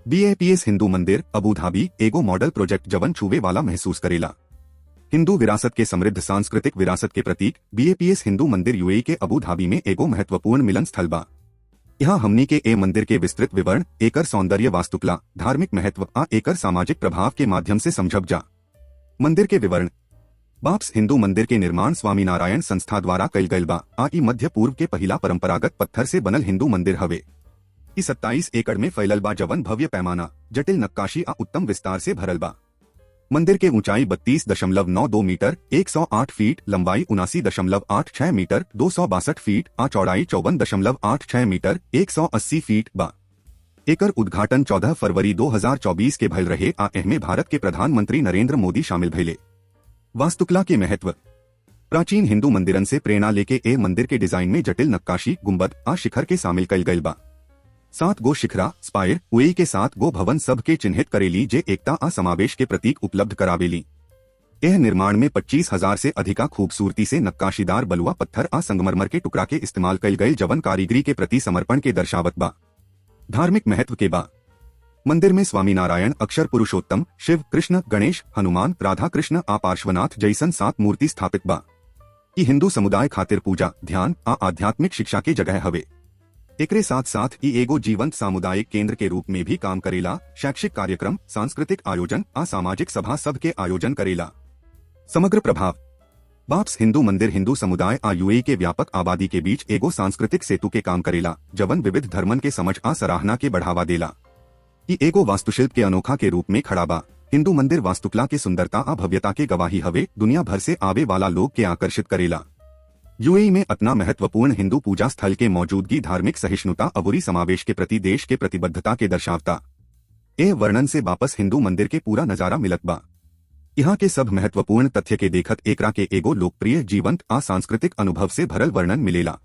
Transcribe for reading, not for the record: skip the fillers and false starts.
BAPS Hindu मंदिर Abu Dhabi एगो model project जवन छुवे वाला महसूस करेला। हिंदू विरासत के समृद्ध सांस्कृतिक विरासत के प्रतीक BAPS हिंदू मंदिर UAE के अबू धाबी में एगो महत्वपूर्ण मिलन स्थल बा। यहाँ हमनी के ए मंदिर के विस्तृत विवरण, एकर सौंदर्य, वास्तुकला, धार्मिक महत्व आ एकर सामाजिक प्रभाव के माध्यम से समझब जा। मंदिर के विवरण। बाप्स हिंदू मंदिर के निर्माण स्वामीनारायण संस्था द्वारा कइल गइल बा आ ई मध्य पूर्व के पहिला परंपरागत पत्थर से बनल हिंदू मंदिर हवे। ई 27 एकड़ में फैलल बा जवन भव्य पैमाना, जटिल नक्काशी आ उत्तम विस्तार से भरल बा। मंदिर के ऊंचाई 32.92 मीटर, 108 फीट, लंबाई 79.86 मीटर, 262 फीट आ चौड़ाई 54.86 मीटर, 180 फीट बा। एकर उद्घाटन 14 फरवरी 2024 के भइल रहे आ एहमे भारत के प्रधानमंत्री नरेंद्र मोदी शामिल भइले। वास्तुकला के महत्व। प्राचीन हिंदू मंदिरन से प्रेरणा लेके ए मंदिर के डिजाइन में जटिल नक्काशी, गुंबद आ शिखर के शामिल कइल गइल बा। 7 गो शिखरा स्पायर UAE के 7 गो भवन सब के चिन्हित करेली जे एकता आ समावेश के प्रतीक उपलब्ध करावेली। यह निर्माण में 25,000 से अधिका खूबसूरती से नक्काशीदार बलुआ पत्थर आ संगमरमर के टुकड़ा के इस्तेमाल कइल गइल जवन कारीगरी के प्रति समर्पण के दर्शावत बा। धार्मिक महत्व के बा। मंदिर में स्वामीनारायण, अक्षर पुरुषोत्तम, शिव, कृष्ण, गणेश, हनुमान, राधा कृष्ण आ पार्श्वनाथ जैसन 7 मूर्ति स्थापित बा। ई हिंदू समुदाय खातिर पूजा, ध्यान आ आध्यात्मिक शिक्षा के जगह हवे। एकरे साथ साथ ई एगो जीवंत सामुदायिक केंद्र के रूप में भी काम करेला। शैक्षिक कार्यक्रम, सांस्कृतिक आयोजन आ सामाजिक सभा सब के आयोजन करेला। समग्र प्रभाव। बाप्स हिंदू मंदिर हिंदू समुदाय आ UAE के व्यापक आबादी के बीच एगो सांस्कृतिक सेतु के काम करेला जवन विविध धर्मन के समझ आ सराहना के बढ़ावा देला। ई एगो वास्तुशिल्प के अनोखा के रूप में खड़ा बा। हिंदू मंदिर वास्तुकला के सुंदरता आ भव्यता के गवाही हवे, दुनिया भर से आवे वाला लोग के आकर्षित करेला। UAE में अतना महत्वपूर्ण हिंदू पूजा स्थल के मौजूदगी धार्मिक सहिष्णुता अबूरी समावेश के प्रति देश के प्रतिबद्धता के दर्शावता। ए वर्णन से वापस हिंदू मंदिर के पूरा नजारा मिलत बा। यहाँ के सब महत्वपूर्ण तथ्य के देखत एकरा के एगो लोकप्रिय, जीवंत आ सांस्कृतिक अनुभव से भरल वर्णन मिलेला।